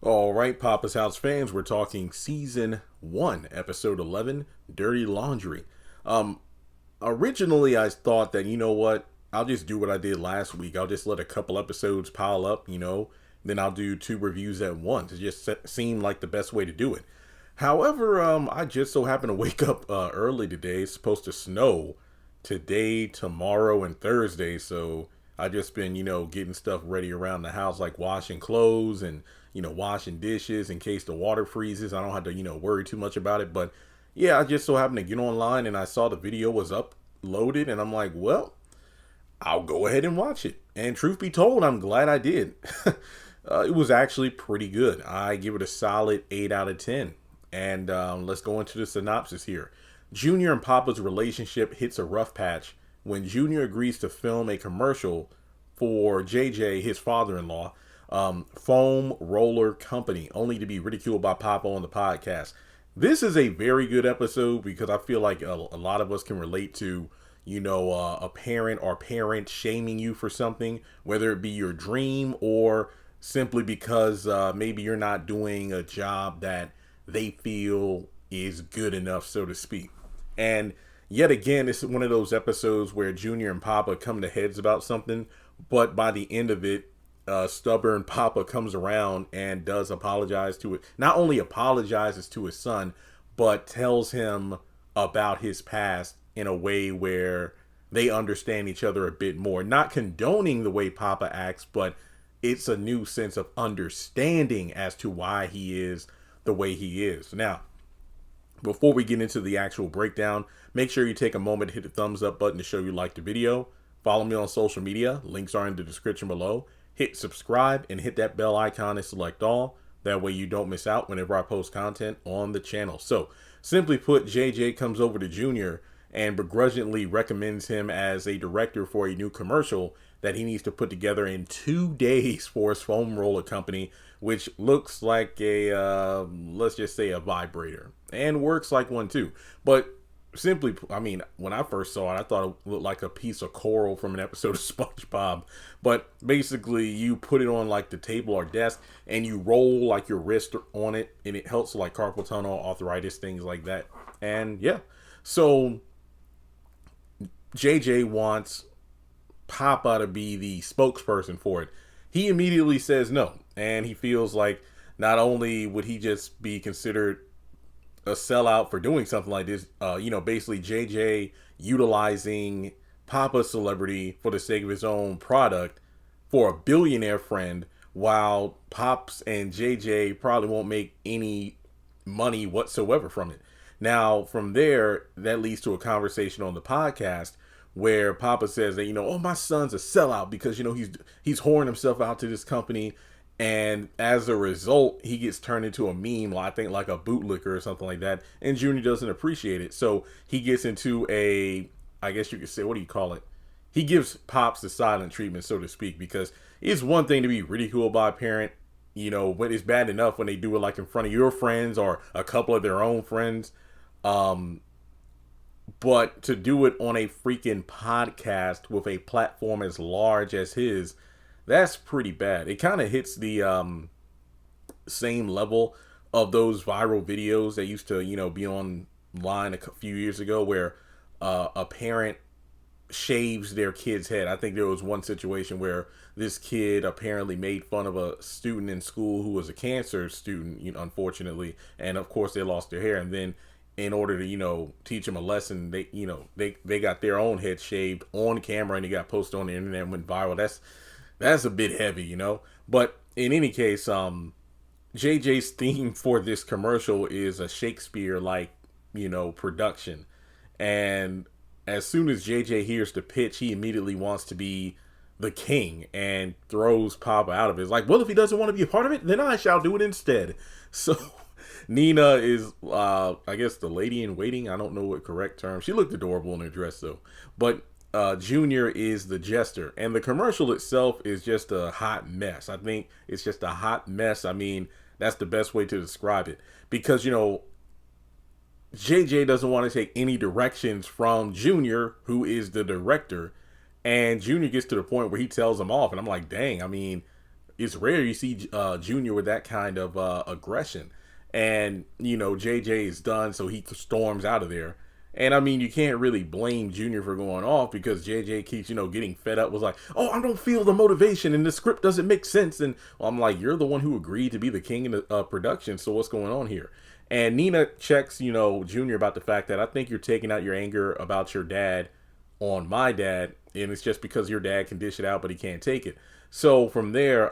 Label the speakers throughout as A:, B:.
A: All right, Poppa's House fans, we're talking season 1, episode 11, Dirty Laundry. Um, Originally, I thought that, you know what, I'll just do what I did last week. I'll just let a couple episodes pile up, then I'll do 2 reviews at once. It just seemed like the best way to do it. However, I just so happened to wake up early today. It's supposed to snow today, tomorrow, and Thursday. So I just been, getting stuff ready around the house, like washing clothes and, washing dishes in case the water freezes. I don't have to, worry too much about it. But yeah, I just so happened to get online and I saw the video was uploaded and I'm like, well, I'll go ahead and watch it. And truth be told, I'm glad I did. It was actually pretty good. I give it a solid 8 out of 10. And let's go into the synopsis here. Junior and Poppa's relationship hits a rough patch when Junior agrees to film a commercial for JJ, his father-in-law, foam roller company, only to be ridiculed by Poppa on the podcast. This is a very good episode because I feel like a lot of us can relate to, a parent or parent shaming you for something, whether it be your dream or simply because maybe you're not doing a job that they feel is good enough, so to speak. And yet again, this is one of those episodes where Junior and Poppa come to heads about something, but by the end of it, stubborn Poppa comes around and does apologize to it. Not only apologizes to his son, but tells him about his past in a way where they understand each other a bit more. Not condoning the way Poppa acts, but it's a new sense of understanding as to why he is the way he is. Now, before we get into the actual breakdown, make sure you take a moment to hit the thumbs up button to show you like the video. Follow me on social media. Links are in the description below. Hit subscribe and hit that bell icon and select all. That way you don't miss out whenever I post content on the channel. So, simply put, JJ comes over to Junior and begrudgingly recommends him as a director for a new commercial that he needs to put together in 2 days for his foam roller company, which looks like let's just say a vibrator, and works like one too. But simply, I mean, when I first saw it, I thought it looked like a piece of coral from an episode of SpongeBob. But basically, you put it on like the table or desk, and you roll like your wrist on it, and it helps like carpal tunnel, arthritis, things like that. And yeah, so JJ wants Poppa to be the spokesperson for it. He immediately says no, and he feels like not only would he just be considered a sellout for doing something like this, basically JJ utilizing Poppa's celebrity for the sake of his own product for a billionaire friend, while Pops and JJ probably won't make any money whatsoever from it. Now, from there, that leads to a conversation on the podcast where Poppa says that, oh, my son's a sellout because, he's whoring himself out to this company. And as a result, he gets turned into a meme, I think like a bootlicker or something like that. And Junior doesn't appreciate it. So he gets into I guess you could say, what do you call it? He gives Pops the silent treatment, so to speak, because it's one thing to be ridiculed by a parent, when it's bad enough when they do it like in front of your friends or a couple of their own friends. But to do it on a freaking podcast with a platform as large as his, that's pretty bad. It kind of hits the same level of those viral videos that used to, be online a few years ago where a parent shaves their kid's head. I think there was one situation where this kid apparently made fun of a student in school who was a cancer student, unfortunately, and of course they lost their hair. And then in order to teach them a lesson, they got their own head shaved on camera and it got posted on the internet and went viral. That's a bit heavy, but in any case, JJ's theme for this commercial is a Shakespeare like production. And as soon as JJ hears the pitch, he immediately wants to be the king and throws Poppa out of it. It's like, well, if he doesn't want to be a part of it, then I shall do it instead. So Nina is, I guess, the lady in waiting. I don't know what correct term. She looked adorable in her dress, though. But Junior is the jester. And the commercial itself is just a hot mess. I think it's just a hot mess. I mean, that's the best way to describe it. Because, JJ doesn't want to take any directions from Junior, who is the director. And Junior gets to the point where he tells him off. And I'm like, dang, I mean, it's rare you see Junior with that kind of aggression. And, JJ is done, so he storms out of there. And I mean, you can't really blame Junior for going off because JJ keeps, getting fed up. Was like, oh, I don't feel the motivation and the script doesn't make sense. And I'm like, you're the one who agreed to be the king of the production. So what's going on here? And Nina checks, Junior about the fact that I think you're taking out your anger about your dad on my dad. And it's just because your dad can dish it out, but he can't take it. So from there,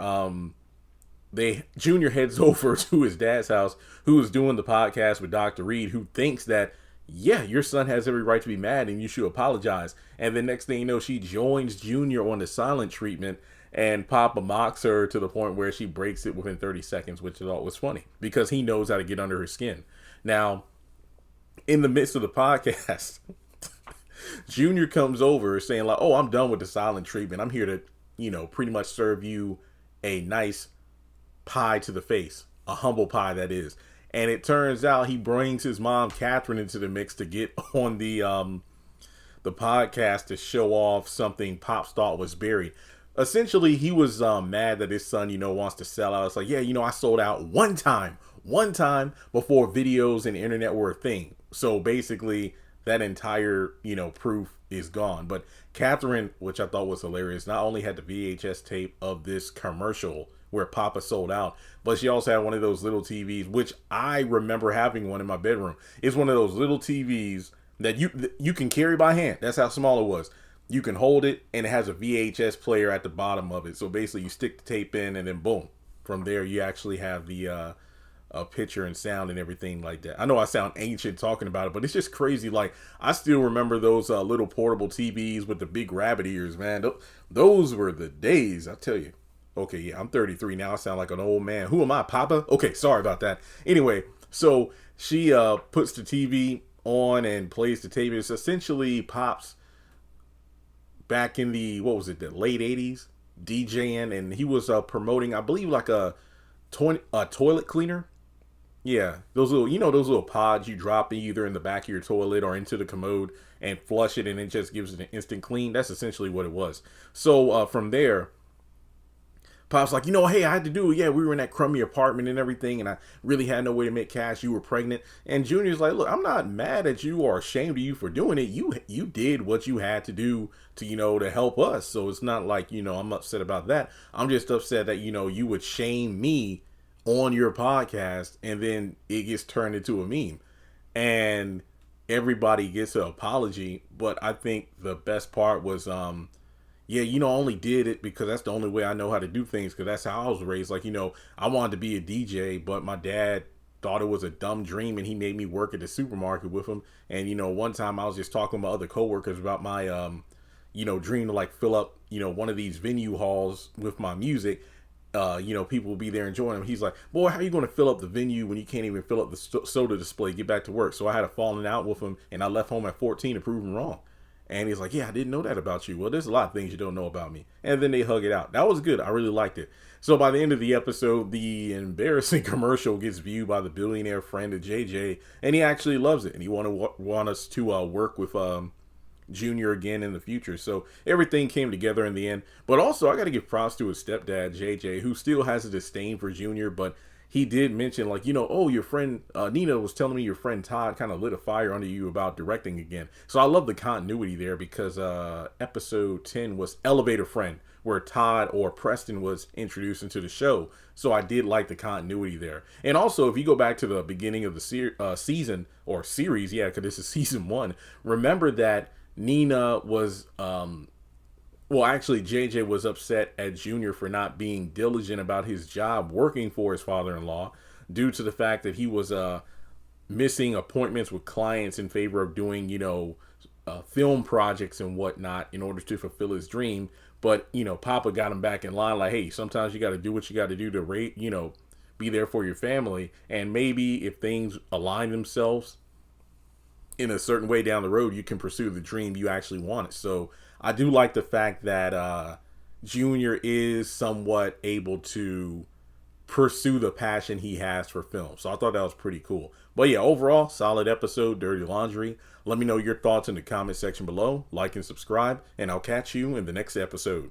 A: Junior heads over to his dad's house, who is doing the podcast with Dr. Reed, who thinks that, yeah, your son has every right to be mad and you should apologize. And the next thing you know, she joins Junior on the silent treatment, and Poppa mocks her to the point where she breaks it within 30 seconds, which I thought was funny because he knows how to get under her skin. Now, in the midst of the podcast, Junior comes over saying like, oh, I'm done with the silent treatment. I'm here to, pretty much serve you a nice pie to the face, a humble pie that is. And it turns out he brings his mom Catherine into the mix to get on the podcast to show off something Pops thought was buried. Essentially, he was mad that his son, wants to sell out. It's like, yeah, I sold out one time before videos and internet were a thing. So basically, that entire, proof is gone. But Catherine, which I thought was hilarious, not only had the VHS tape of this commercial where Poppa sold out, but she also had one of those little TVs, which I remember having one in my bedroom. It's one of those little TVs that you can carry by hand. That's how small it was. You can hold it, and it has a VHS player at the bottom of it. So basically, you stick the tape in, and then boom. From there, you actually have the picture and sound and everything like that. I know I sound ancient talking about it, but it's just crazy. Like, I still remember those little portable TVs with the big rabbit ears, man. Those were the days, I tell you. Okay, yeah, I'm 33 now. I sound like an old man. Who am I, Poppa? Okay, sorry about that. Anyway, so she puts the TV on and plays the tape. It's essentially Pops back in the, the late 80s, DJing, and he was promoting, I believe, like a toilet cleaner. Yeah, those little pods you drop either in the back of your toilet or into the commode and flush it, and it just gives it an instant clean. That's essentially what it was. So from there, Pop's like, hey, I had to do it. Yeah, we were in that crummy apartment and everything, and I really had no way to make cash. You were pregnant. And Junior's like, look, I'm not mad at you or ashamed of you for doing it. You did what you had to do to, to help us. So it's not like, I'm upset about that. I'm just upset that, you would shame me on your podcast, and then it gets turned into a meme. And everybody gets an apology. But I think the best part was, yeah, I only did it because that's the only way I know how to do things, because that's how I was raised. Like, I wanted to be a DJ, but my dad thought it was a dumb dream, and he made me work at the supermarket with him. And, one time I was just talking to my other coworkers about my, dream to like fill up, one of these venue halls with my music. People will be there enjoying them. He's like, boy, how are you going to fill up the venue when you can't even fill up the soda display? Get back to work. So I had a falling out with him, and I left home at 14 to prove him wrong. And he's like, yeah, I didn't know that about you. Well, there's a lot of things you don't know about me. And then they hug it out. That was good. I really liked it. So by the end of the episode, the embarrassing commercial gets viewed by the billionaire friend of JJ, and he actually loves it. And he want us to work with Junior again in the future. So everything came together in the end. But also, I got to give props to his stepdad, JJ, who still has a disdain for Junior, but he did mention, like, oh, your friend Nina was telling me your friend Todd kind of lit a fire under you about directing again. So I love the continuity there, because episode 10 was Elevator Friend, where Todd or Preston was introduced into the show. So I did like the continuity there. And also, if you go back to the beginning of the season or series, yeah, because this is season 1, remember that Nina was actually, JJ was upset at Junior for not being diligent about his job working for his father-in-law, due to the fact that he was missing appointments with clients in favor of doing, film projects and whatnot in order to fulfill his dream. But, Poppa got him back in line, like, hey, sometimes you got to do what you got to do to be there for your family. And maybe if things align themselves in a certain way down the road, you can pursue the dream you actually wanted. So I do like the fact that Junior is somewhat able to pursue the passion he has for film. So I thought that was pretty cool. But yeah, overall, solid episode, Dirty Laundry. Let me know your thoughts in the comment section below. Like and subscribe, and I'll catch you in the next episode.